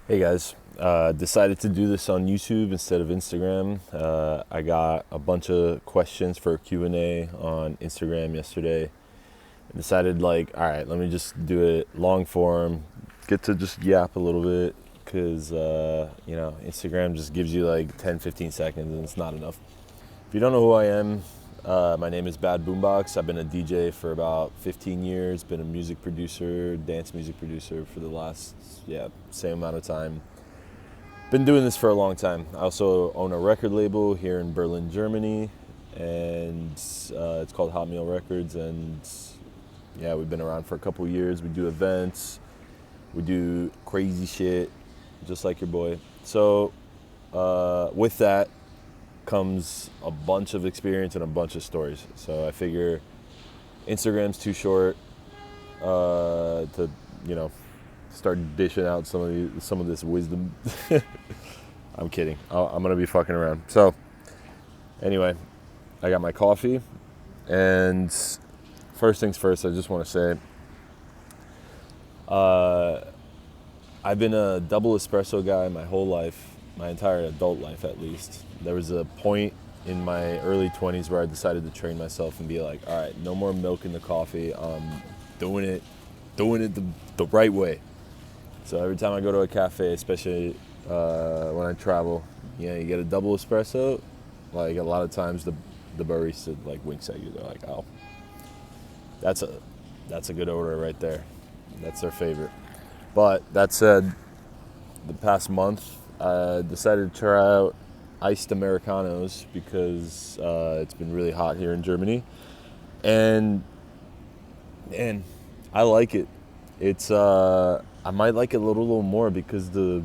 Hey guys, decided to do this on YouTube instead of Instagram. I got a bunch of questions for a Q&A on Instagram yesterday. I decided all right, let me just do it long form, get to just yap a little bit because, Instagram just gives you like 10, 15 seconds and it's not enough. If you don't know who I am, my name is Boombox. I've been a DJ for about 15 years, been a music producer, dance music producer for the last, same amount of time. Been doing this for a long time. I also own a record label here in Berlin, Germany, and it's called Hot Meal Records. And yeah, we've been around for a couple years. We do events, we do crazy shit, just like your boy. So with that comes a bunch of experience and a bunch of stories. So I figure Instagram's too short to, start dishing out some of this wisdom. I'm kidding. I'm gonna be fucking around. So anyway, I got my coffee, and first things first, I just want to say I've been a double espresso guy my whole life, my entire adult life at least. There was a point in my early 20s where I decided to train myself and be like, all right, no more milk in the coffee. I'm doing it the right way. So every time I go to a cafe, especially when I travel, you get a double espresso. Like a lot of times the barista like winks at you. They're like, oh, that's a good order right there. That's their favorite. But that said, the past month I decided to try out iced Americanos because it's been really hot here in Germany. And man, I like it. It's I might like it a little more because the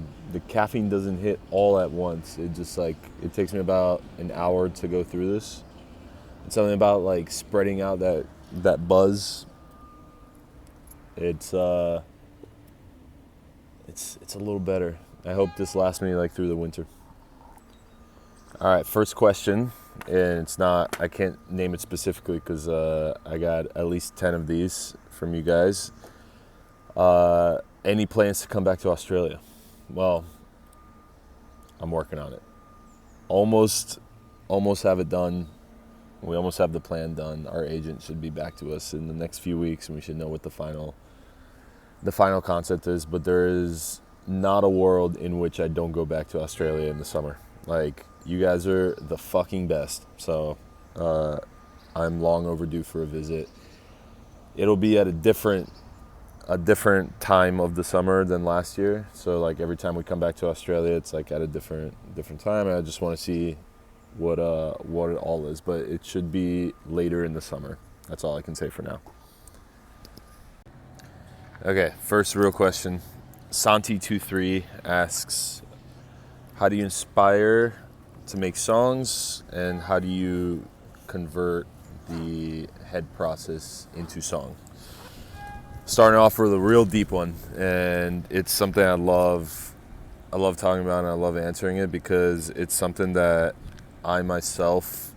caffeine doesn't hit all at once. It just it takes me about an hour to go through this. It's something about like spreading out that buzz. It's a little better. I hope this lasts me like through the winter. All right, first question, and I can't name it specifically because I got at least 10 of these from you guys. Any plans to come back to Australia? Well, I'm working on it. Almost have it done. We almost have the plan done. Our agent should be back to us in the next few weeks, and we should know what the final concept is. But there is not a world in which I don't go back to Australia in the summer. Like, you guys are the fucking best. So I'm long overdue for a visit. It'll be at a different time of the summer than last year. So like every time we come back to Australia, it's like at a different time. And I just want to see what it all is. But it should be later in the summer. That's all I can say for now. Okay, first real question. Santi23 asks, how do you inspire to make songs, and how do you convert the head process into song? Starting off with a real deep one, and it's something I love talking about, and I love answering it because it's something that I myself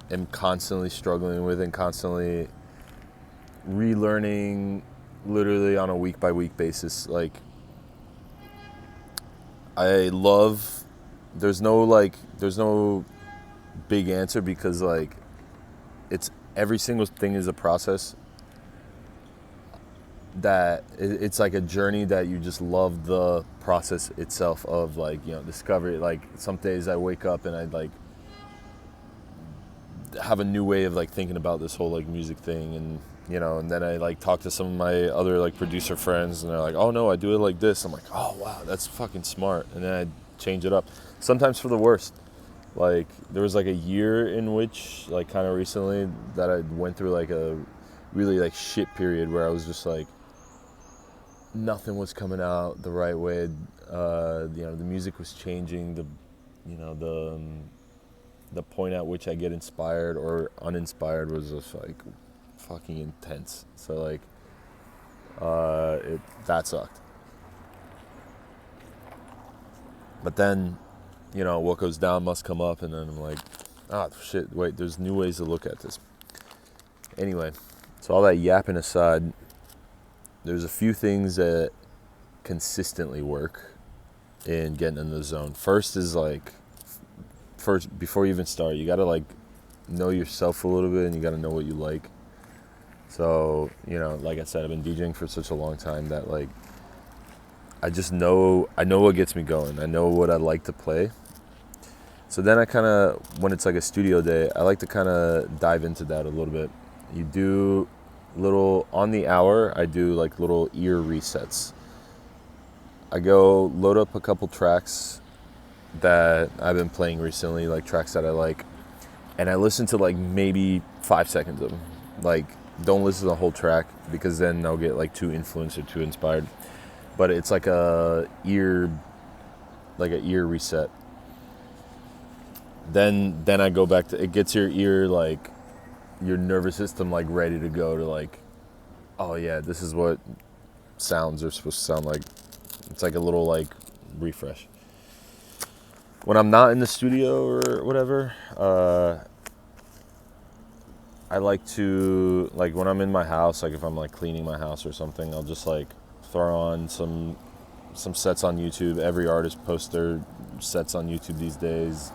am constantly struggling with and constantly relearning, literally on a week by week basis. Like, there's no big answer because like it's every single thing is a process that it's like a journey that you just love the process itself of discovery. Like some days I wake up and I like have a new way of like thinking about this whole like music thing, and and then I like talk to some of my other like producer friends and they're like, oh no, I do it like this. I'm like, oh wow, that's fucking smart. And then I change it up, sometimes for the worst. Like there was like a year in which like kind of recently that I went through like a really like shit period where I was just like nothing was coming out the right way. The music was changing. The point at which I get inspired or uninspired was just like fucking intense. So like that sucked. But then what goes down must come up, and then I'm like, shit, wait, there's new ways to look at this. Anyway, so all that yapping aside, there's a few things that consistently work in getting in the zone. First is like, before you even start, you gotta like know yourself a little bit, and you gotta know what you like. So, you know, like I said, I've been DJing for such a long time that like I know what gets me going. I know what I like to play. So then I kind of, when it's like a studio day, I like to kind of dive into that a little bit. You do little, on the hour, I do like little ear resets. I go load up a couple tracks that I've been playing recently, like tracks that I like, and I listen to like maybe 5 seconds of them. Like, don't listen to the whole track, because then I'll get like too influenced or too inspired. But it's like a ear reset. Then I go back to, it gets your ear, like your nervous system like ready to go to like, oh yeah, this is what sounds are supposed to sound like. It's like a little like refresh. When I'm not in the studio or whatever, I like to, like when I'm in my house, like if I'm like cleaning my house or something, I'll just like throw on some sets on YouTube. Every artist posts their sets on YouTube these days.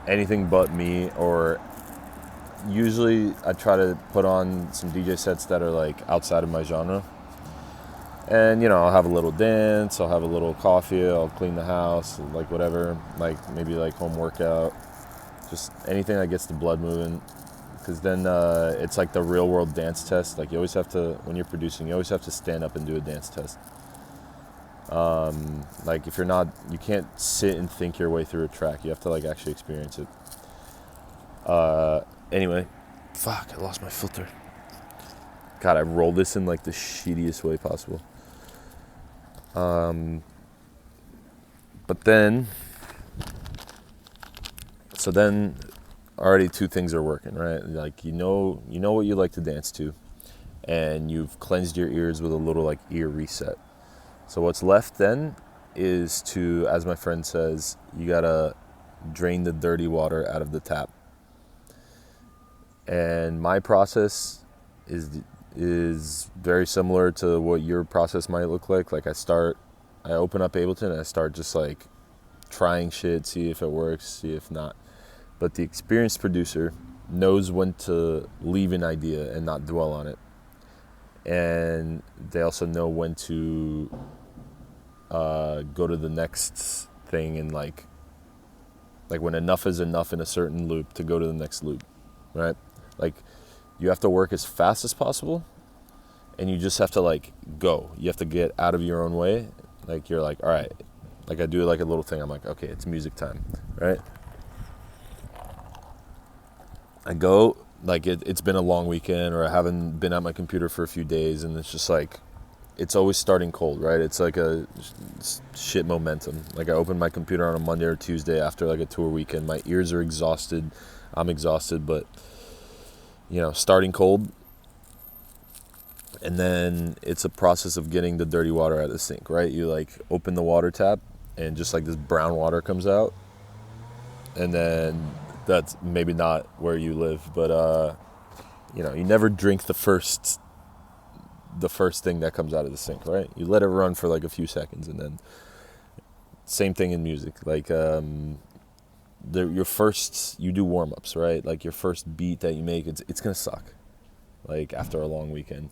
Anything but me, or usually I try to put on some DJ sets that are like outside of my genre. And, you know, I'll have a little dance, I'll have a little coffee, I'll clean the house, like whatever, like maybe like home workout, just anything that gets the blood moving. Because then it's like the real world dance test. Like you always have to, when you're producing, you always have to stand up and do a dance test. Like if you're not, you can't sit and think your way through a track. You have to like actually experience it. Anyway, fuck, I lost my filter. God, I rolled this in like the shittiest way possible. But then, so then already two things are working, right? Like you know what you like to dance to, and you've cleansed your ears with a little like ear reset. So what's left then is to, as my friend says, you gotta drain the dirty water out of the tap. And my process is very similar to what your process might look like. Like I open up Ableton and I start just like trying shit, see if it works, see if not. But the experienced producer knows when to leave an idea and not dwell on it. And they also know when to go to the next thing, and like when enough is enough in a certain loop to go to the next loop, right? Like you have to work as fast as possible, and you just have to like go. You have to get out of your own way. Like you're like, all right, like I do like a little thing. I'm like, okay, it's music time, right? I go, like it's been a long weekend, or I haven't been at my computer for a few days, and it's just like, it's always starting cold, right? It's like a shit momentum. Like I open my computer on a Monday or Tuesday after like a tour weekend. My ears are exhausted. I'm exhausted, but you know, starting cold. And then it's a process of getting the dirty water out of the sink, right? You like open the water tap, and just like this brown water comes out. And then that's maybe not where you live, but you know, you never drink the first thing that comes out of the sink, right? You let it run for like a few seconds, and then same thing in music. Like you do warm-ups, right? Like your first beat that you make, it's gonna suck, like after a long weekend,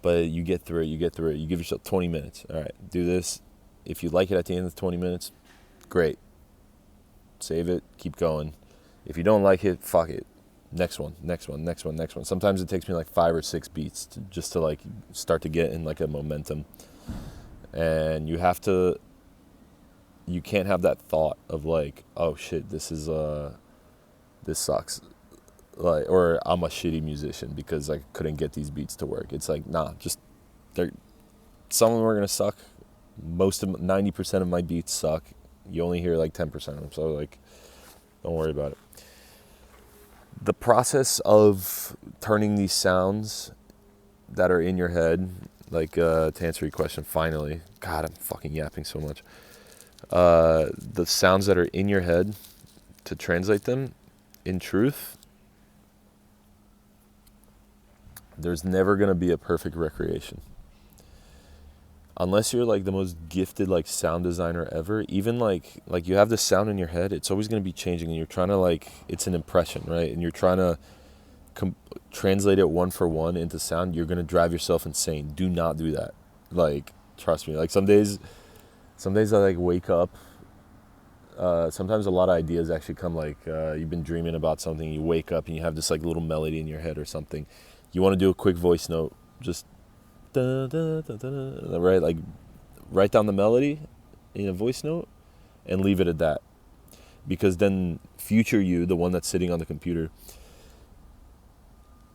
but you get through it. You give yourself 20 minutes. All right, do this. If you like it at the end of the 20 minutes, great. Save it, keep going. If you don't like it, fuck it. Next one. Sometimes it takes me like 5 or 6 beats just to like start to get in like a momentum. And you can't have that thought of like, oh shit, this sucks. Like, or I'm a shitty musician because I couldn't get these beats to work. It's like, nah, some of them are gonna suck. 90% of my beats suck. You only hear like 10% of them, so like, don't worry about it. The process of turning these sounds that are in your head, like to answer your question finally, God, I'm fucking yapping so much. The sounds that are in your head, to translate them, in truth, there's never gonna be a perfect recreation. unless you're like the most gifted like sound designer ever, even like you have this sound in your head, it's always going to be changing, and you're trying to like, it's an impression, right? And you're trying to translate it one for one into sound. You're going to drive yourself insane. Do not do that. Like, trust me. Like some days I like wake up. Sometimes a lot of ideas actually come like you've been dreaming about something. You wake up and you have this like little melody in your head or something. You want to do a quick voice note, just da, da, da, da, da, right? Like write down the melody in a voice note and leave it at that. Because then future you, the one that's sitting on the computer,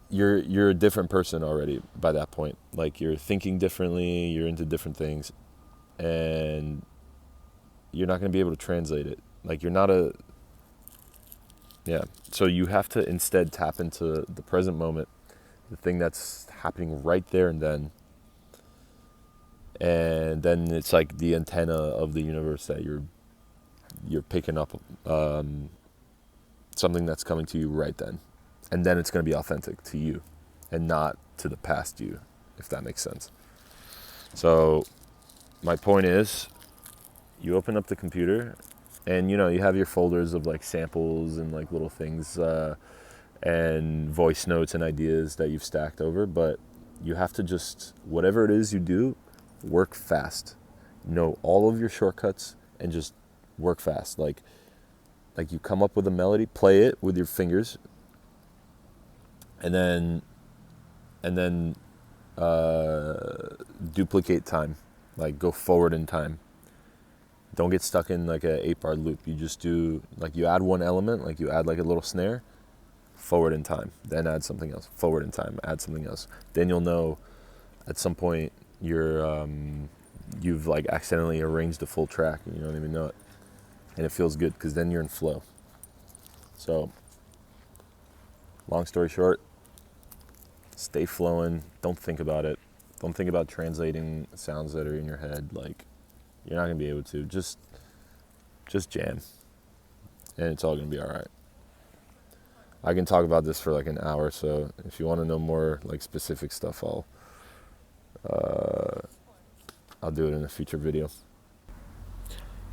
you're a different person already by that point. Like you're thinking differently, you're into different things, and you're not going to be able to translate it. Like you're not so you have to instead tap into the present moment, the thing that's happening right there and then it's like the antenna of the universe that you're picking up something that's coming to you right then, and then it's going to be authentic to you and not to the past you, if that makes sense. So my point is, you open up the computer and you have your folders of like samples and like little things and voice notes and ideas that you've stacked over, but you have to just, whatever it is you do, work fast. Know all of your shortcuts and just work fast. Like you come up with a melody, play it with your fingers, and then duplicate time. Like go forward in time. Don't get stuck in like a 8-bar loop. You just do, like you add one element, like you add like a little snare, forward in time, then add something else, forward in time, add something else. Then you'll know at some point you've like accidentally arranged a full track and you don't even know it. And it feels good because then you're in flow. So, long story short, stay flowing. Don't think about it. Don't think about translating sounds that are in your head. Like, you're not going to be able to. Just jam. And it's all going to be all right. I can talk about this for like an hour, so if you want to know more like specific stuff, I'll do it in a future video.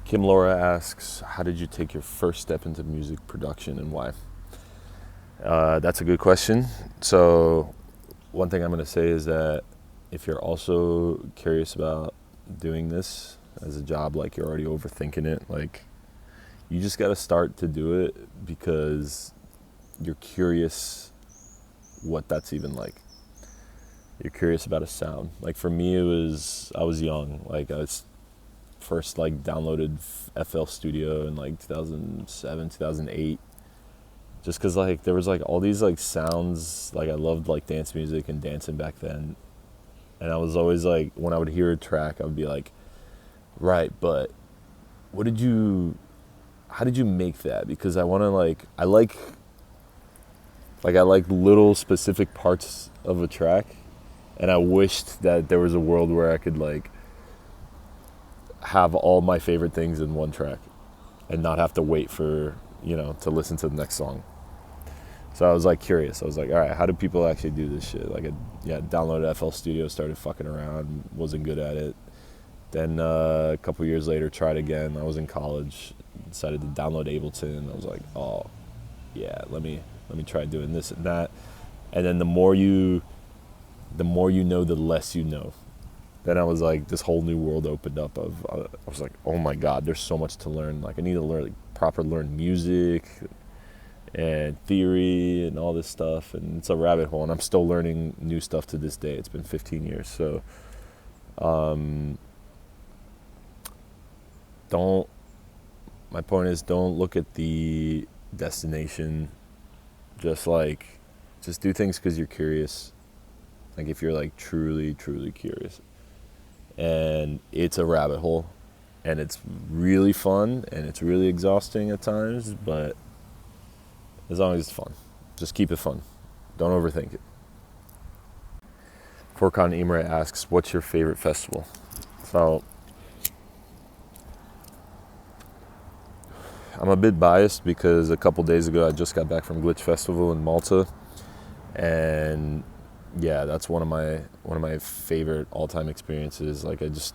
Kim Laura asks, how did you take your first step into music production and why? That's a good question. So one thing I'm going to say is that if you're also curious about doing this as a job, like you're already overthinking it, like you just got to start to do it because you're curious what that's even like. You're curious about a sound. Like for me, I was young. Like I was first like downloaded FL Studio in like 2007, 2008. Just cause like there was like all these like sounds, like I loved like dance music and dancing back then. And I was always like, when I would hear a track, I would be like, right, but how did you make that? Because I want to I like little specific parts of a track, and I wished that there was a world where I could like have all my favorite things in one track and not have to wait for, to listen to the next song. So I was like curious. I was like, all right, how do people actually do this shit? Like downloaded FL Studio, started fucking around, wasn't good at it. Then a couple years later, tried again. I was in college, decided to download Ableton. I was like, oh yeah, let me try doing this and that. And then the more you know, the less you know. Then I was like, this whole new world opened up of, I was like, oh my God, there's so much to learn. Like I need to learn music and theory and all this stuff. And it's a rabbit hole, and I'm still learning new stuff to this day. It's been 15 years. So, my point is, don't look at the destination. Just do things because you're curious. Like if you're like truly, truly curious. And it's a rabbit hole, and it's really fun, and it's really exhausting at times, but as long as it's fun, just keep it fun. Don't overthink it. Furkan Imre asks, what's your favorite festival? So I'm a bit biased because a couple days ago I just got back from Glitch Festival in Malta, and yeah, that's one of my favorite all-time experiences. Like it's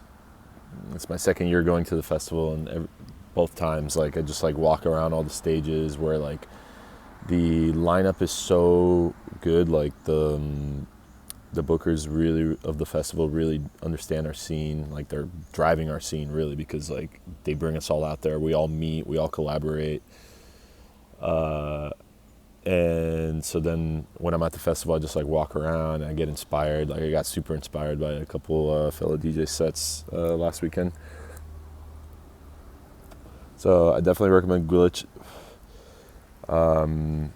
my second year going to the festival, and both times, like I just like walk around all the stages where like the lineup is so good. Like the bookers really of the festival really understand our scene. Like they're driving our scene really, because like they bring us all out there. We all meet, we all collaborate. And so then when I'm at the festival, I just like walk around and I get inspired. Like I got super inspired by a couple fellow DJ sets last weekend. So I definitely recommend Gulic. I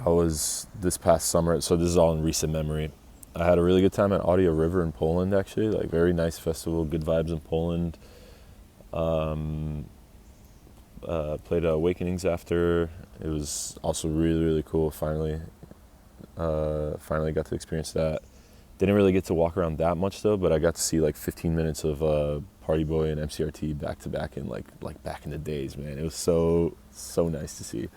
was this past summer, so this is all in recent memory. I had a really good time at Audio River in Poland, actually. Like very nice festival, good vibes in Poland. Played Awakenings after. It was also really, really cool. Finally got to experience that. Didn't really get to walk around that much though, but I got to see like 15 minutes of Party Boy and MCRT back to back in like back in the days, man. It was so nice to see.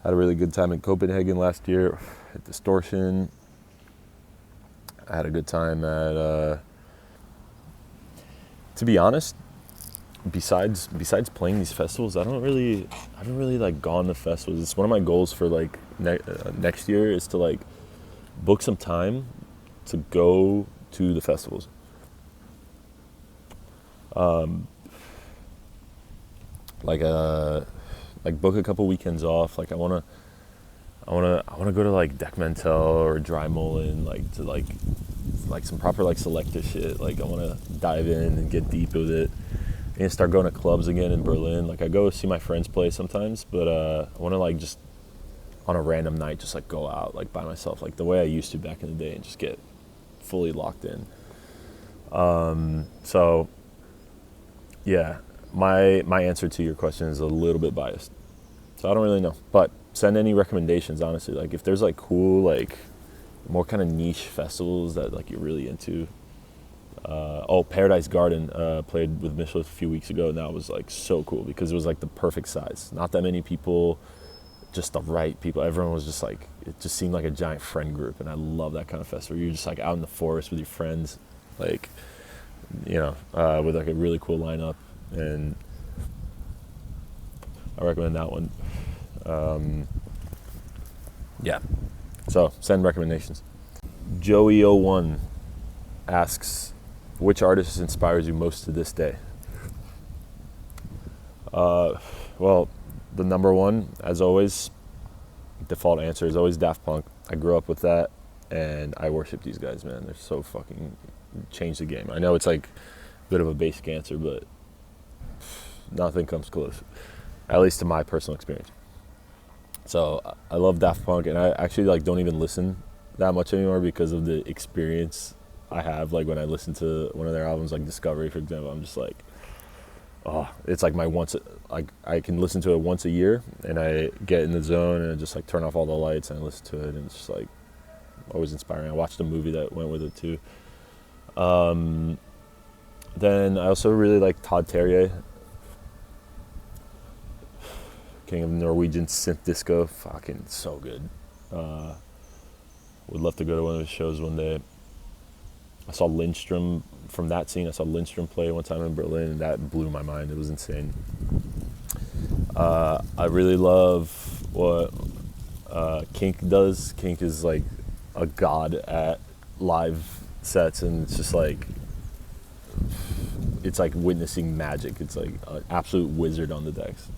Had a really good time in Copenhagen last year at Distortion. I had a good time at, to be honest, besides playing these festivals, I haven't really like gone to festivals. It's one of my goals for like next year is to like book some time to go to the festivals. Like book a couple weekends off. Like I wanna go to like Deck Mantel or Dry Mullen, like to like some proper like selector shit. Like I wanna dive in and get deep with it and start going to clubs again in Berlin. Like I go see my friends play sometimes, but I wanna like just on a random night just like go out like by myself, like the way I used to back in the day, and just get fully locked in. So yeah, my answer to your question is a little bit biased, so I don't really know, but send any recommendations, honestly. Like if there's like cool, like more kind of niche festivals that like you're really into. Paradise Garden played with Michelin a few weeks ago, and that was like so cool because it was like the perfect size. Not that many people, just the right people. Everyone was just like, it just seemed like a giant friend group, and I love that kind of festival. You're just like out in the forest with your friends, like, you know, with like a really cool lineup, and I recommend that one. Yeah, so send recommendations. Joey01 asks, which artist inspires you most to this day? Well, the number one, as always, default answer is always Daft Punk. I grew up with that, and I worship these guys, man. They're so fucking changed the game. I know it's like a bit of a basic answer, but nothing comes close, at least to my personal experience. So I love Daft Punk, and I actually like don't even listen that much anymore because of the experience I have. Like when I listen to one of their albums, like Discovery, for example, I'm just like, oh, it's like I can listen to it once a year, and I get in the zone, and I just like turn off all the lights and I listen to it, and it's just like always inspiring. I watched a movie that went with it too. Then I also really like Todd Terje, king of Norwegian synth disco. Fucking so good. Would love to go to one of his shows one day. I saw Lindstrom from that scene. I saw Lindstrom play one time in Berlin, and that blew my mind. It was insane. I really love what Kink does. Kink is like a god at live sets, and it's just like, it's like witnessing magic. It's like an absolute wizard on the decks.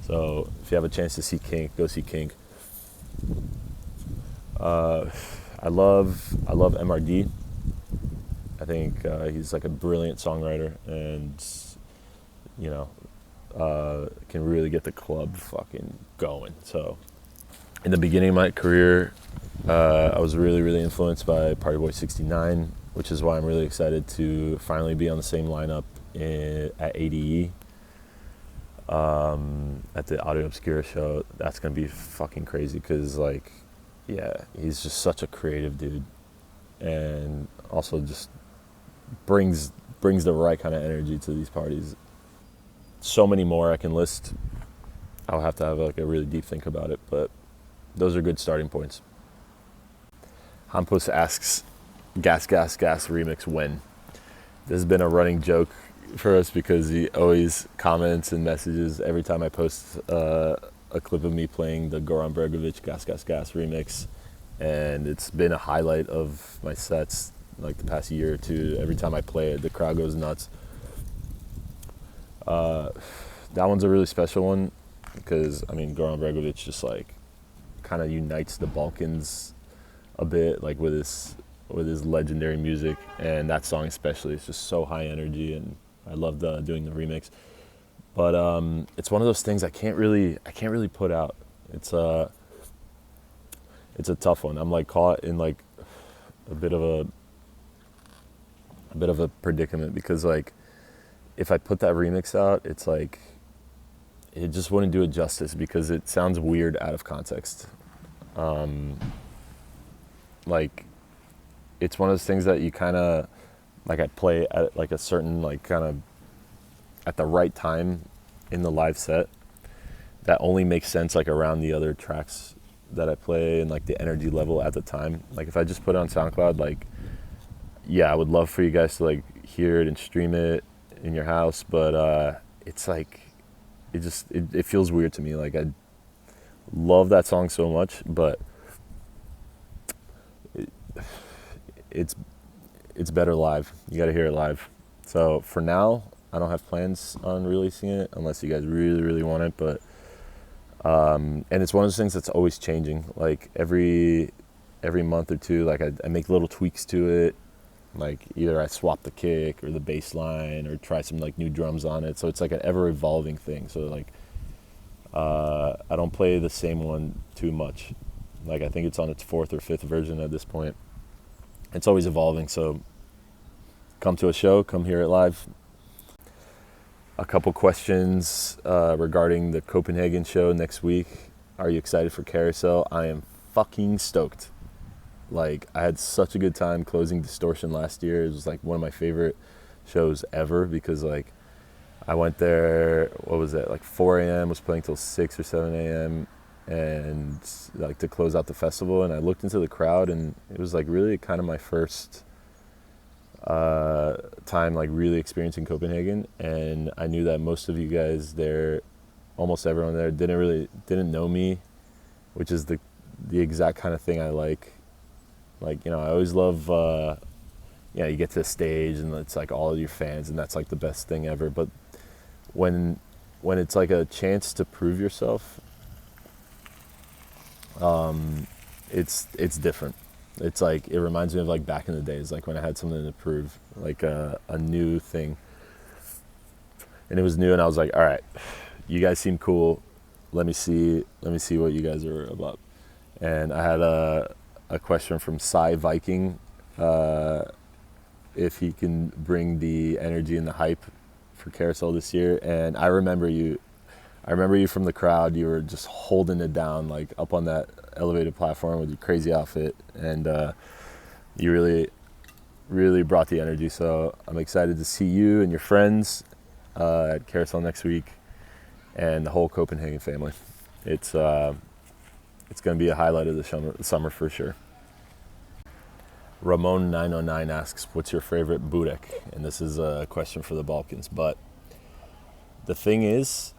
So if you have a chance to see Kink, go see Kink. I love MRD. I think he's like a brilliant songwriter, and you know, can really get the club fucking going. So in the beginning of my career, I was really influenced by Party Boy 69, which is why I'm really excited to finally be on the same lineup at ADE. At the Audio Obscura show. That's gonna be fucking crazy, because like, yeah, he's just such a creative dude, and also just brings the right kind of energy to these parties. So many more I can list. I'll have to have like a really deep think about it, but those are good starting points. Hampus asks, Gas Gas Gas remix when? This has been a running joke for us because he always comments and messages every time I post a clip of me playing the Goran Bregovic Gas Gas Gas remix, and it's been a highlight of my sets like the past year or two. Every time I play it, the crowd goes nuts. That one's a really special one because, I mean, Goran Bregovic just like kind of unites the Balkans a bit, like with his legendary music, and that song especially is just so high energy, and I loved doing the remix. But it's one of those things I can't really put out. It's a tough one. I'm like caught in like a bit of a predicament because like if I put that remix out, it's like it just wouldn't do it justice because it sounds weird out of context. Like it's one of those things that you kind of like I play at like a certain like kind of at the right time in the live set that only makes sense like around the other tracks that I play and like the energy level at the time. Like if I just put it on SoundCloud, like yeah, I would love for you guys to like hear it and stream it in your house, but it's like it feels weird to me. Like I love that song so much, but it's better live. You got to hear it live. So for now, I don't have plans on releasing it unless you guys really, really want it. But and it's one of those things that's always changing. Like every month or two, like I make little tweaks to it. Like either I swap the kick or the bass line or try some like new drums on it. So it's like an ever evolving thing. So like I don't play the same one too much. Like I think it's on its 4th or 5th version at this point. It's always evolving, so come to a show, come hear it live. A couple questions regarding the Copenhagen show next week. Are you excited for Carousel? I am fucking stoked. Like, I had such a good time closing Distortion last year. It was like one of my favorite shows ever because like I went there, what was it, like 4 a.m., was playing till 6 or 7 a.m., and like to close out the festival, and I looked into the crowd and it was like really kind of my first time like really experiencing Copenhagen, and I knew that most of you guys there, almost everyone there didn't know me, which is the exact kind of thing I like, you know, I always love you get to the stage and it's like all of your fans and that's like the best thing ever, but when it's like a chance to prove yourself, it's different. It's like, it reminds me of like back in the days, like when I had something to prove, like a new thing, and it was new, and I was like, all right, you guys seem cool, let me see what you guys are about. And I had a question from Cy Viking, if he can bring the energy and the hype for Carousel this year. And I remember you from the crowd. You were just holding it down, like up on that elevated platform with your crazy outfit, and you really, really brought the energy. So I'm excited to see you and your friends at Carousel next week, and the whole Copenhagen family. It's going to be a highlight of the summer for sure. Ramon909 asks, what's your favorite Burek? And this is a question for the Balkans, but the thing is,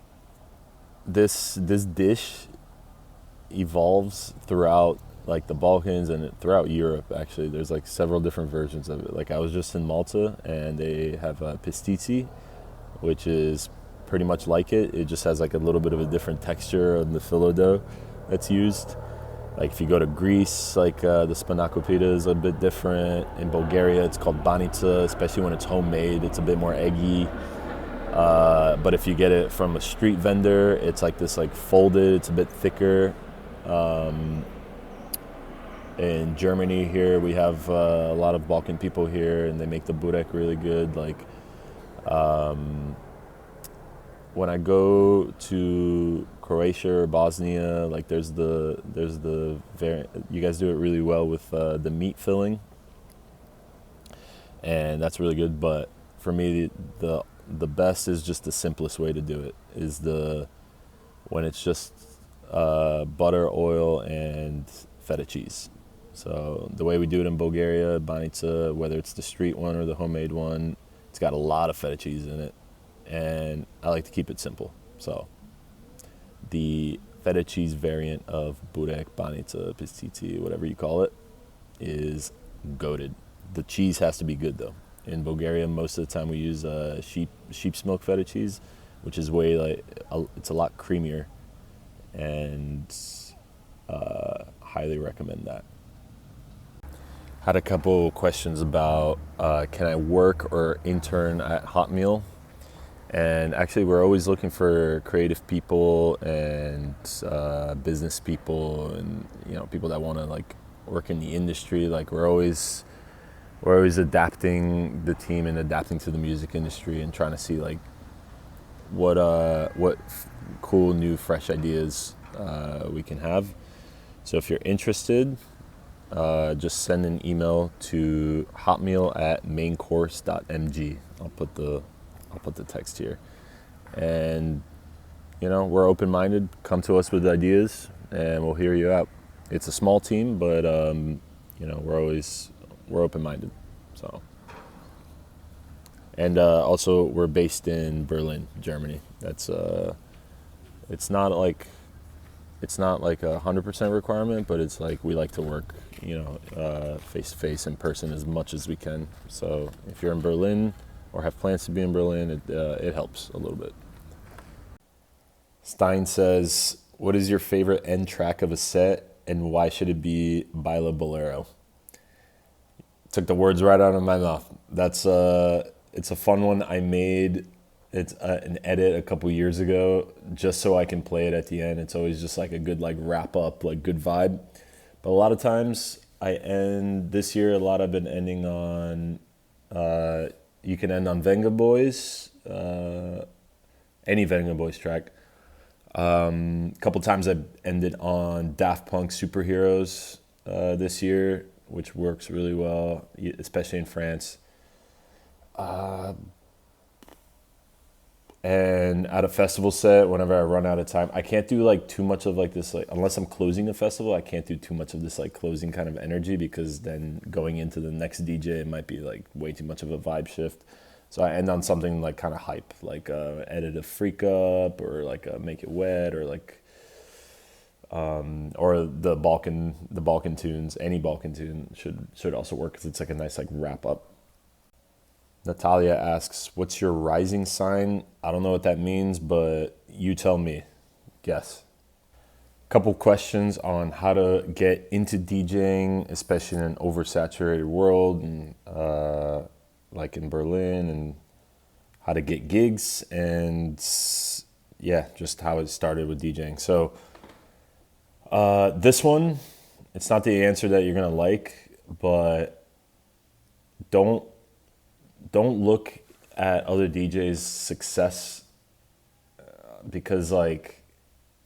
this dish evolves throughout like the Balkans and throughout Europe. Actually, there's like several different versions of it. Like I was just in Malta, and they have pastici, which is pretty much like it. It just has like a little bit of a different texture of the phyllo dough that's used. Like if you go to Greece, like the spanakopita is a bit different. In Bulgaria, it's called banica, especially when it's homemade. It's a bit more eggy. But if you get it from a street vendor, it's like this like folded, it's a bit thicker. In Germany here, we have a lot of Balkan people here, and they make the burek really good. Like when I go to Croatia or Bosnia, like there's the you guys do it really well with the meat filling, and that's really good. But for me, the best is just the simplest way to do it is when it's just butter, oil, and feta cheese. So the way we do it in Bulgaria, banica, whether it's the street one or the homemade one, it's got a lot of feta cheese in it, and I like to keep it simple. So the feta cheese variant of burek, banica, pistiti, whatever you call it, is goated. The cheese has to be good though. In Bulgaria, most of the time we use sheep's milk feta cheese, which is way it's a lot creamier, and highly recommend that. Had a couple questions about can I work or intern at Hot Meal, and actually we're always looking for creative people and business people, and people that want to like work in the industry. Like we're always adapting the team and adapting to the music industry and trying to see like what cool new fresh ideas we can have. So if you're interested, just send an email to hotmeal@maincourse.mg. I'll put the text here, and we're open-minded. Come to us with ideas, and we'll hear you out. It's a small team, but we're open-minded. So, and also we're based in Berlin, Germany. That's it's not like a 100% requirement, but it's like we like to work, face to face in person as much as we can. So if you're in Berlin or have plans to be in Berlin, it helps a little bit. Stein says, "What is your favorite end track of a set, and why should it be Baila Bolero?" Took the words right out of my mouth. It's a fun one. I made an edit a couple years ago just so I can play it at the end. It's always just like a good like wrap up, like good vibe. But a lot of times this year, I've been ending on, you can end on Venga Boys, any Venga Boys track. A couple times I've ended on Daft Punk Superheroes this year, which works really well, especially in France. And at a festival set, whenever I run out of time, I can't do like too much of like this, like unless I'm closing a festival, I can't do too much of this like closing kind of energy, because then going into the next DJ, it might be like way too much of a vibe shift. So I end on something like kind of hype, like edit a Freak Up, or like Make It Wet, or like or the Balkan tunes. Any Balkan tune should also work, because it's like a nice like wrap up. Natalia asks, "What's your rising sign?" I don't know what that means, but you tell me. Guess. Couple questions on how to get into DJing, especially in an oversaturated world, and like in Berlin, and how to get gigs, and just how it started with DJing. So this one, it's not the answer that you're gonna like, but don't look at other DJs' success, because like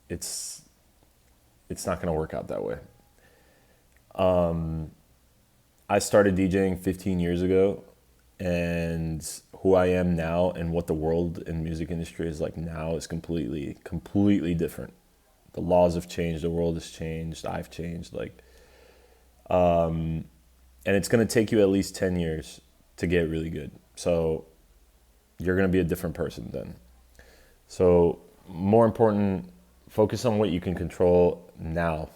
it's not gonna work out that way. I started DJing 15 years ago, and who I am now and what the world and music industry is like now is completely different. The laws have changed, the world has changed, I've changed, and it's gonna take you at least 10 years to get really good. So you're going to be a different person then. So more important, focus on what you can control now.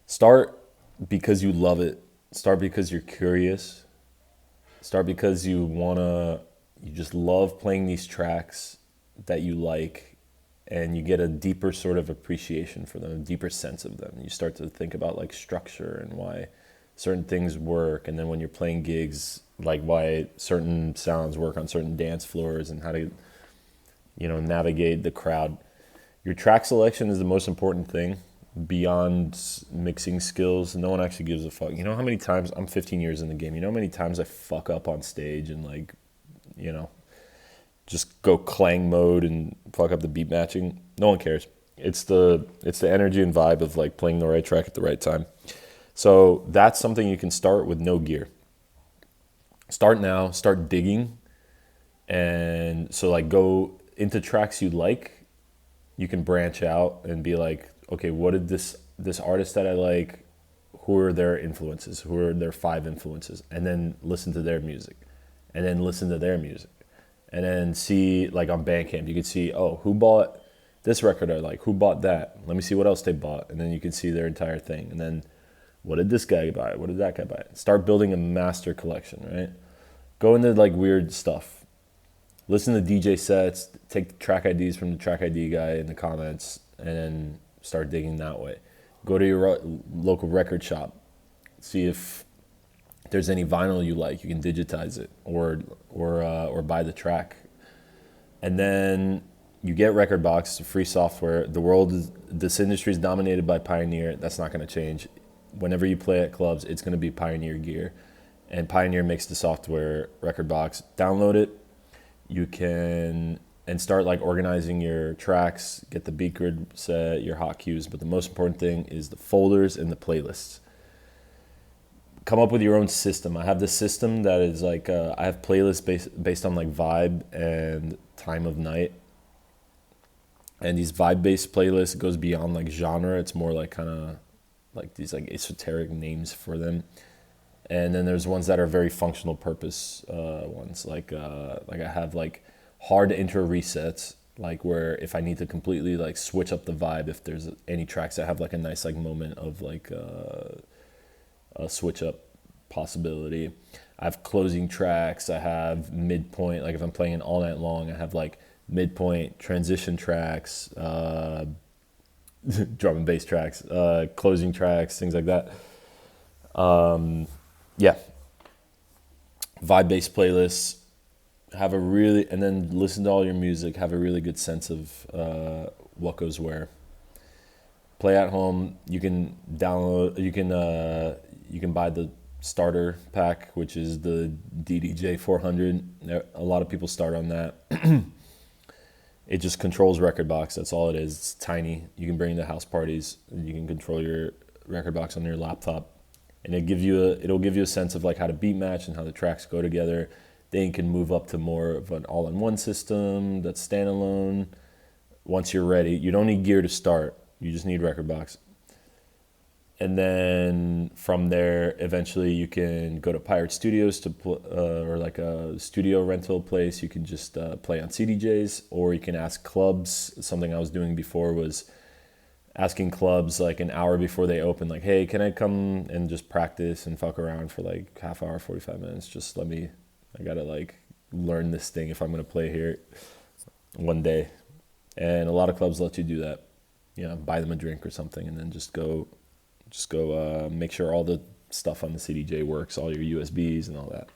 Start because you love it. Start because you're curious. Start because you just love playing these tracks that you like, and you get a deeper sort of appreciation for them, a deeper sense of them. You start to think about like structure and why certain things work, and then when you're playing gigs, like why certain sounds work on certain dance floors, and how to navigate the crowd. Your track selection is the most important thing beyond mixing skills. No one actually gives a fuck. You know how many times, I'm 15 years in the game, you know how many times I fuck up on stage and like just go clang mode and fuck up the beat matching? No one cares. It's the energy and vibe of like playing the right track at the right time. So that's something you can start with no gear. Start now, start digging. And so like go into tracks you like, you can branch out and be like, okay, what did this artist that I like, who are their influences? Who are their 5 influences? And then listen to their music, and then listen to their music, and then see, like on Bandcamp, you could see, oh, who bought this record I like? Who bought that? Let me see what else they bought, and then you can see their entire thing. And then, what did this guy buy? What did that guy buy? Start building a master collection, right? Go into like weird stuff. Listen to DJ sets, take the track IDs from the track ID guy in the comments, and then start digging that way. Go to your local record shop. See if there's any vinyl you like. You can digitize it or buy the track. And then you get Rekordbox, free software. This industry is dominated by Pioneer. That's not going to change. Whenever you play at clubs, it's going to be Pioneer gear. And Pioneer makes the software, Rekordbox. Download it. You can, and start like organizing your tracks, get the beat grid set, your hot cues. But the most important thing is the folders and the playlists. Come up with your own system. I have this system that is like, I have playlists based on like vibe and time of night. And these vibe-based playlists, it goes beyond like genre. It's more like kind of like these like esoteric names for them. And then there's ones that are very functional purpose ones. Like I have like hard intro resets, like where if I need to completely like switch up the vibe, if there's any tracks that have like a nice like moment of like a switch up possibility. I have closing tracks. I have midpoint. Like if I'm playing it all night long, I have like midpoint, transition tracks, drum and bass tracks, closing tracks, things like that. Yeah. Vibe-based playlists. And then listen to all your music. Have a really good sense of what goes where. Play at home. You can download. You can buy the starter pack, which is the DDJ 400. A lot of people start on that. It just controls Rekordbox. That's all it is. It's tiny. You can bring it to house parties. You can control your Rekordbox on your laptop. And it'll give you a sense of like how to beat match and how the tracks go together. Then you can move up to more of an all-in-one system that's standalone. Once you're ready, you don't need gear to start. You just need Rekordbox. And then from there, eventually you can go to Pirate Studios or like a studio rental place. You can just play on CDJs, or you can ask clubs. Something I was doing before was asking clubs like an hour before they open, like, hey, can I come and just practice and fuck around for like half hour, 45 minutes? Just I gotta like learn this thing if I'm gonna play here one day. And a lot of clubs let you do that. You know, buy them a drink or something, and then just go make sure all the stuff on the CDJ works, all your USBs and all that.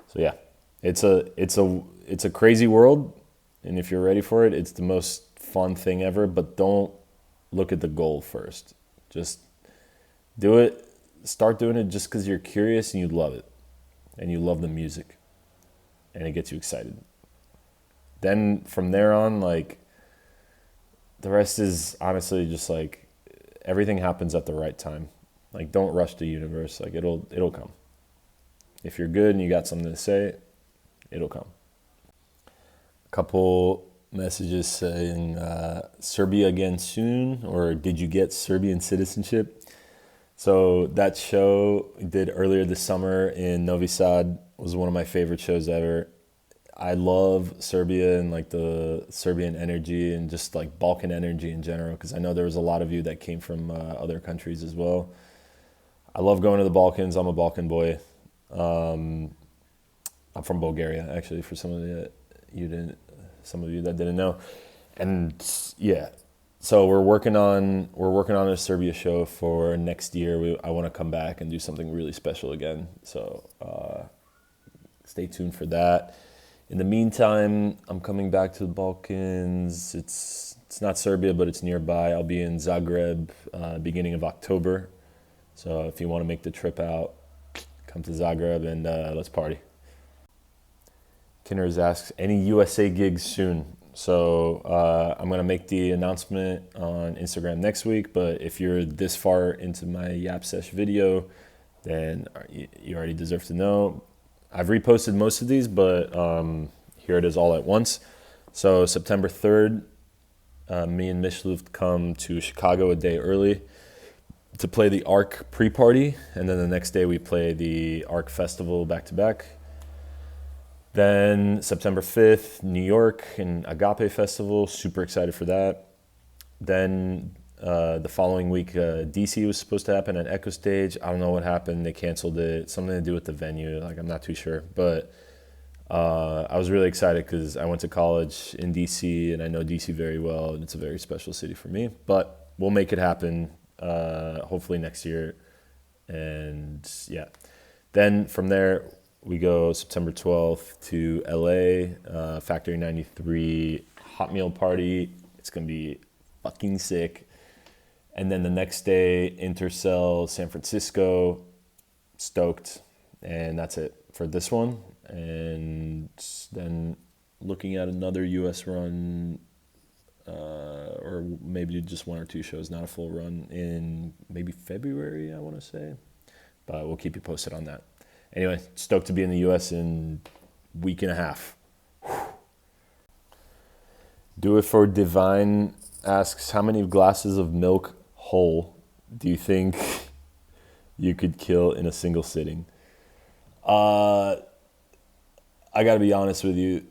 So yeah, it's a crazy world, and if you're ready for it, it's the most fun thing ever. But don't look at the goal first. Just do it. Start doing it just because you're curious and you love it, and you love the music, and it gets you excited. Then from there on, like, the rest is honestly just like everything happens at the right time. Like, don't rush the universe. Like, it'll come. If you're good and you got something to say, it'll come. A couple messages saying Serbia again soon, or did you get Serbian citizenship? So that show we did earlier this summer in Novi Sad was one of my favorite shows ever. I love Serbia and like the Serbian energy and just like Balkan energy in general, because I know there was a lot of you that came from other countries as well. I love going to the Balkans. I'm a Balkan boy. I'm from Bulgaria, actually, for some of you that didn't know. And yeah, so we're working on a Serbia show for next year. I want to come back and do something really special again. So stay tuned for that. In the meantime, I'm coming back to the Balkans. It's not Serbia, but it's nearby. I'll be in Zagreb beginning of October. So if you want to make the trip out, come to Zagreb and let's party. Kinners asks, any USA gigs soon? So I'm going to make the announcement on Instagram next week, but if you're this far into my Yap Sesh video, then you already deserve to know. I've reposted most of these, but here it is all at once. So September 3rd, Me and Mishluft come to Chicago a day early to play the ARC pre-party, and then the next day we play the ARC festival back-to-back. Then September 5th, New York and Agape Festival, super excited for that. Then the following week, DC was supposed to happen at Echo Stage. I don't know what happened, they canceled it, something to do with the venue, like I'm not too sure. But I was really excited because I went to college in DC and I know DC very well, and it's a very special city for me. But we'll make it happen. Hopefully next year. And yeah, then from there we go September 12th to LA, Factory 93 hot meal party. It's gonna be fucking sick. And then the next day, Intercell San Francisco. Stoked. And that's it for this one. And then looking at another US run, or maybe just one or two shows, not a full run, in maybe February, I want to say. But we'll keep you posted on that. Anyway, stoked to be in the US in a week and a half. Do It For Divine asks, how many glasses of milk whole do you think you could kill in a single sitting? I gotta be honest with you.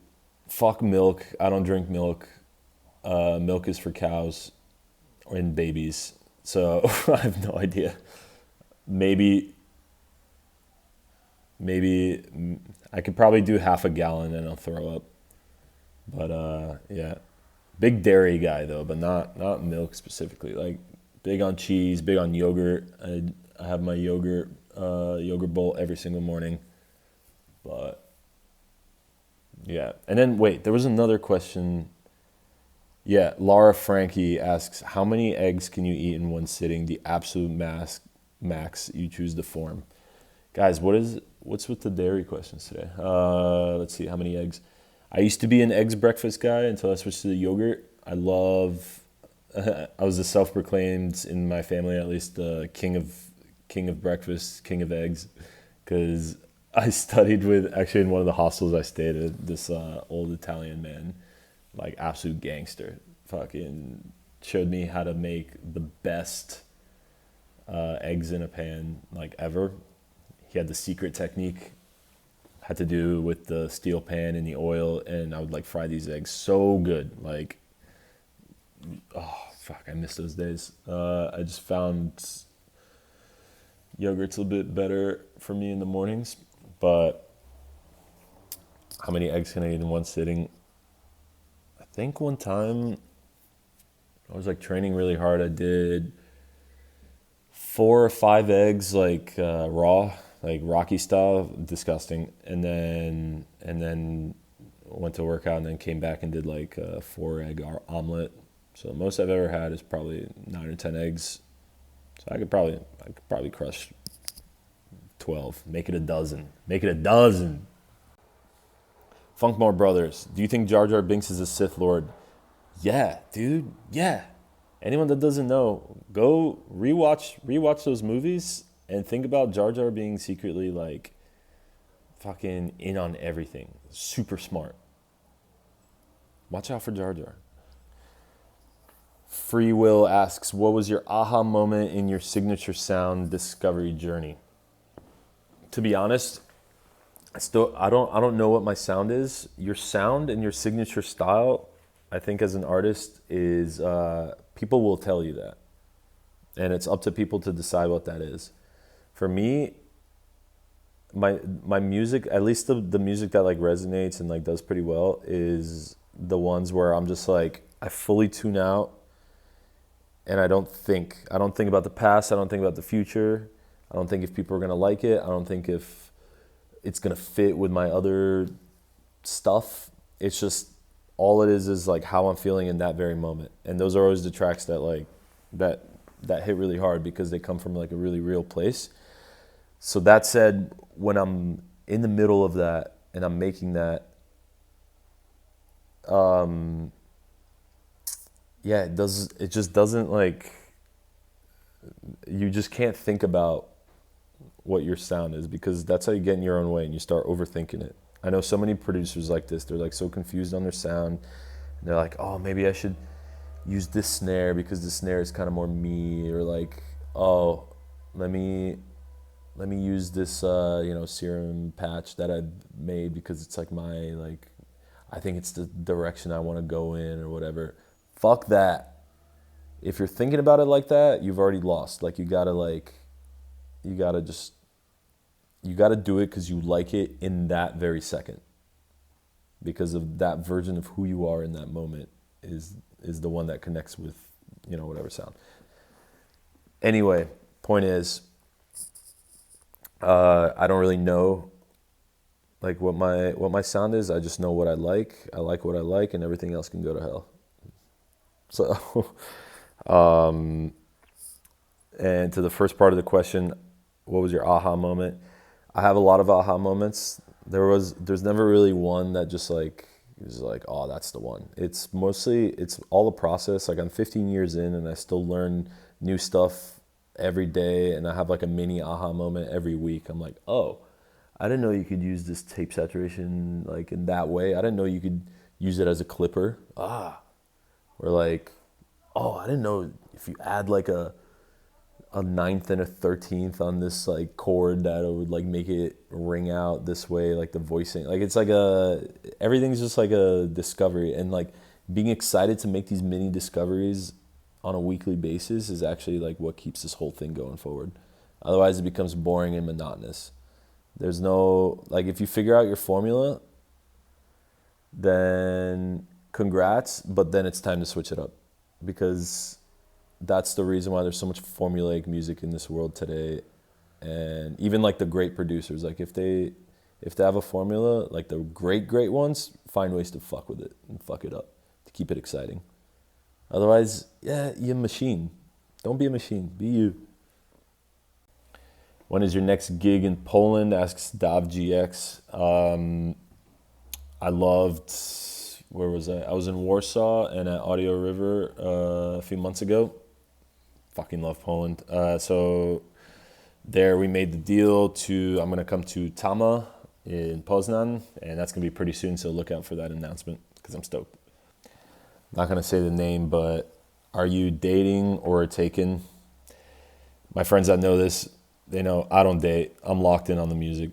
Fuck milk. I don't drink milk. Milk is for cows and babies. So I have no idea. Maybe I could probably do half a gallon and I'll throw up. But yeah. Big dairy guy though, but not milk specifically. Like big on cheese, big on yogurt. I have my yogurt bowl every single morning. But yeah. And then wait, there was another question. Yeah, Laura Frankie asks, how many eggs can you eat in one sitting? The absolute max you choose to form. Guys, what's with the dairy questions today? Let's see, how many eggs? I used to be an eggs breakfast guy until I switched to the yogurt. I was a self-proclaimed, in my family at least, king of breakfast, king of eggs, because I studied with, actually in one of the hostels I stayed at, this old Italian man, like absolute gangster, fucking showed me how to make the best eggs in a pan like ever. He had the secret technique, had to do with the steel pan and the oil, and I would like fry these eggs so good. Like, oh fuck, I miss those days. I just found yogurt's a bit better for me in the mornings. But how many eggs can I eat in one sitting? I think one time I was like training really hard. I did 4 or 5 eggs, like raw, like Rocky style, disgusting. And then went to work out and then came back and did like a 4-egg omelet. So the most I've ever had is probably 9 or 10 eggs. So I could probably crush 12. Make it a dozen. Make it a dozen. Funkmore Brothers, do you think Jar Jar Binks is a Sith Lord? Yeah, dude. Yeah. Anyone that doesn't know, go rewatch those movies and think about Jar Jar being secretly like fucking in on everything. Super smart. Watch out for Jar Jar. Free Will asks, what was your aha moment in your signature sound discovery journey? To be honest, I don't know what my sound is. Your sound and your signature style, I think as an artist, is people will tell you that. And it's up to people to decide what that is. For me, my music, at least the music that like resonates and like does pretty well, is the ones where I'm just like, I fully tune out and I don't think about the past, I don't think about the future. I don't think if people are going to like it. I don't think if it's going to fit with my other stuff. It's just, all it is like how I'm feeling in that very moment. And those are always the tracks that like, that hit really hard because they come from like a really real place. So that said, when I'm in the middle of that and I'm making that, yeah, it just doesn't like, you just can't think about what your sound is because that's how you get in your own way and you start overthinking it. I know so many producers like this, they're like so confused on their sound and they're like, oh, maybe I should use this snare because this snare is kind of more me, or like, oh, let me use this serum patch that I made because it's like my, like, I think it's the direction I want to go in or whatever. Fuck that. If you're thinking about it like that, you've already lost. Like, you gotta do it because you like it in that very second, because of that version of who you are in that moment is the one that connects with, whatever sound. Anyway, point is, I don't really know like what my sound is. I just know what I like. I like what I like, and everything else can go to hell. So, and to the first part of the question, what was your aha moment? I have a lot of aha moments. There's never really one that just like is like, oh, that's the one. It's all the process. Like, I'm 15 years in and I still learn new stuff every day, and I have like a mini aha moment every week. I'm like, oh, I didn't know you could use this tape saturation like in that way. I didn't know you could use it as a clipper. Or like, oh, I didn't know if you add like a ninth and a 13th on this like chord that it would like make it ring out this way, like the voicing. Like, it's like everything's just like a discovery, and like being excited to make these mini discoveries on a weekly basis is actually like what keeps this whole thing going forward. Otherwise it becomes boring and monotonous. There's no, like, if you figure out your formula, then congrats, but then it's time to switch it up, because that's the reason why there's so much formulaic music in this world today. And even like the great producers, like if they have a formula, like the great ones find ways to fuck with it and fuck it up to keep it exciting. Otherwise, yeah, you're a machine. Don't be a machine, be you. When is your next gig in Poland? Asks DavGX. I loved, where was I? I was in Warsaw and at Audio River a few months ago. Fucking love Poland. So there we made the deal I'm gonna come to Tama in Poznan, and that's gonna be pretty soon, so look out for that announcement, because I'm stoked. Not gonna say the name, but are you dating or taken? My friends that know this, they know I don't date. I'm locked in on the music.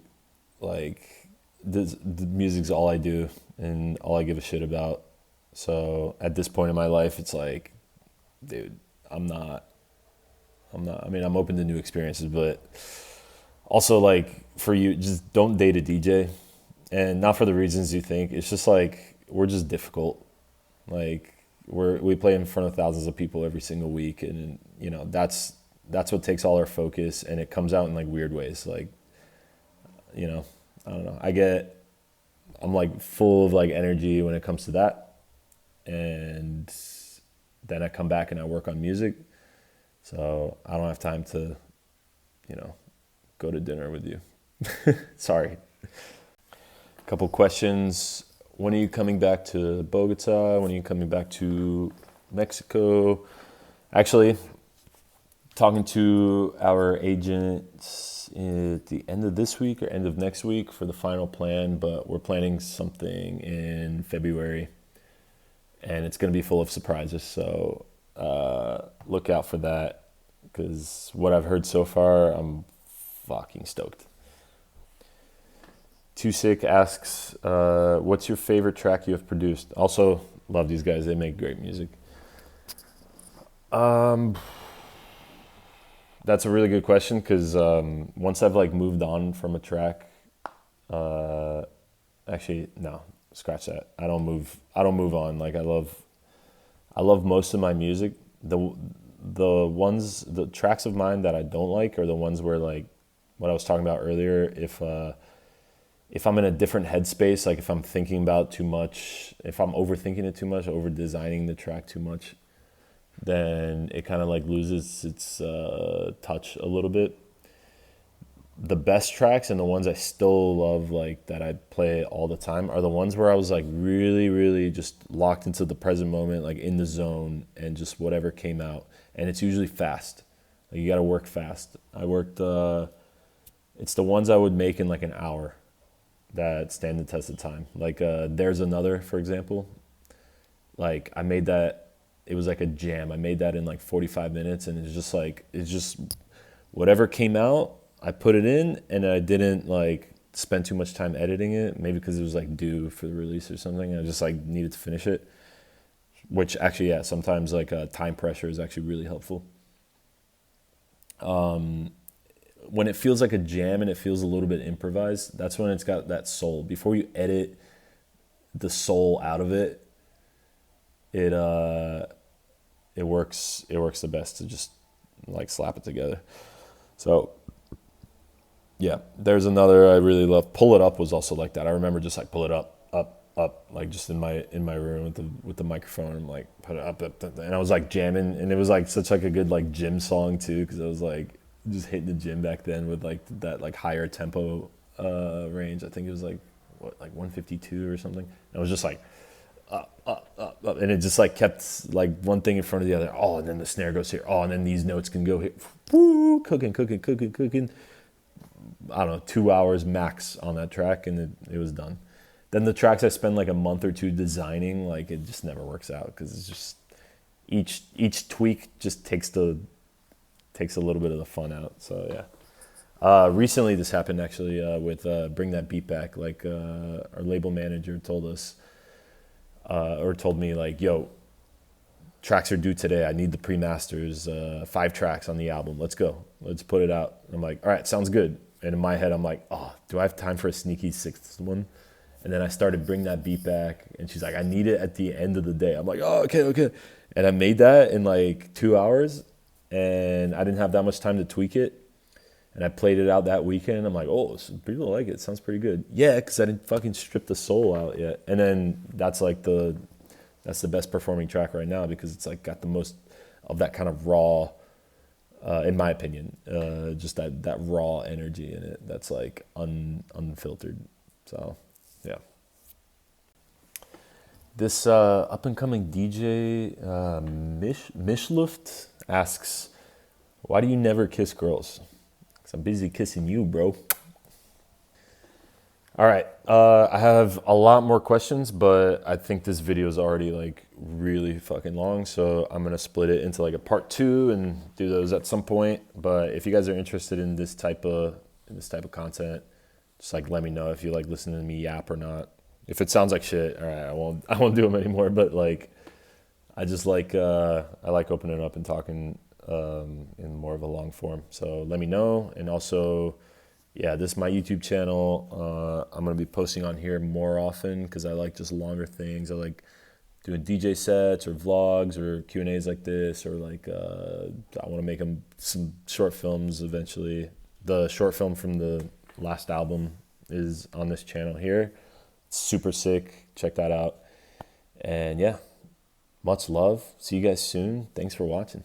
Like, the music's all I do and all I give a shit about. So at this point in my life, it's like, dude, I'm open to new experiences, but also, like, for you, just don't date a DJ. And not for the reasons you think. It's just like, we're just difficult. Like, we play in front of thousands of people every single week, and that's what takes all our focus, and it comes out in like weird ways. Like, I don't know. I'm like full of like energy when it comes to that, and then I come back and I work on music. So I don't have time to, go to dinner with you. Sorry. A couple questions. When are you coming back to Bogota? When are you coming back to Mexico? Actually, talking to our agents at the end of this week or end of next week for the final plan, but we're planning something in February, and it's going to be full of surprises. So look out for that, because what I've heard so far, I'm fucking stoked. Too Sick asks, what's your favorite track you have produced? Also, love these guys. They make great music. That's a really good question, because once I've like moved on from a track, actually, no, scratch that. I don't move on. Like, I love most of my music. The tracks of mine that I don't like are the ones where, like what I was talking about earlier, if I'm in a different headspace, like if I'm thinking about too much, if I'm overthinking it too much, over designing the track too much, then it kind of like loses its touch a little bit. The best tracks and the ones I still love, like that I play all the time, are the ones where I was like really, really just locked into the present moment, like in the zone, and just whatever came out. And it's usually fast. Like, you got to work fast. It's the ones I would make in like an hour that stand the test of time. Like There's Another, for example. Like, I made that it was like a jam. I made that in like 45 minutes, and it's just whatever came out, I put it in, and I didn't like spend too much time editing it. Maybe because it was like due for the release or something. I just like needed to finish it, which actually, yeah, sometimes like time pressure is actually really helpful. When it feels like a jam and it feels a little bit improvised, that's when it's got that soul. Before you edit the soul out of it, it works the best to just like slap it together. So yeah, there's another I really love. Pull It Up was also like that. I remember just like pull it up, like just in my room with the microphone. I'm like put it up, and I was like jamming, and it was like such like a good like gym song too, because I was like just hitting the gym back then with like that like higher tempo range. I think it was like 152 or something. And I was just like up, and it just like kept like one thing in front of the other. Oh, and then the snare goes here. Oh, and then these notes can go here. Woo, cooking. I don't know, 2 hours max on that track, and it was done. Then the tracks I spend like a month or two designing, like it just never works out because it's just each tweak just takes a little bit of the fun out. So yeah. Recently this happened actually with Bring That Beat Back. Like our label manager told us or told me like, yo, tracks are due today. I need the pre-masters, 5 tracks on the album. Let's go. Let's put it out. I'm like, all right, sounds good. And in my head, I'm like, oh, do I have time for a sneaky 6th one? And then I started Bring That Beat Back. And she's like, I need it at the end of the day. I'm like, oh, okay. And I made that in like 2 hours. And I didn't have that much time to tweak it. And I played it out that weekend. I'm like, oh, people like it. It sounds pretty good. Yeah, because I didn't fucking strip the soul out yet. And then that's the best performing track right now because it's like got the most of that kind of raw, in my opinion, just that raw energy in it that's like unfiltered. So yeah. This up and coming DJ Mishluft asks, why do you never kiss girls? Because I'm busy kissing you, bro. All right, I have a lot more questions, but I think this video is already like really fucking long, so I'm gonna split it into like a part 2 and do those at some point. But if you guys are interested in this type of content, just like let me know if you like listening to me yap or not. If it sounds like shit, all right, I won't do them anymore. But like, I just like I like opening up and talking in more of a long form. So let me know, and also. Yeah, this is my YouTube channel. I'm going to be posting on here more often because I like just longer things. I like doing DJ sets or vlogs or Q&As like this, or like I want to make some short films eventually. The short film from the last album is on this channel here. It's super sick. Check that out. And yeah, much love. See you guys soon. Thanks for watching.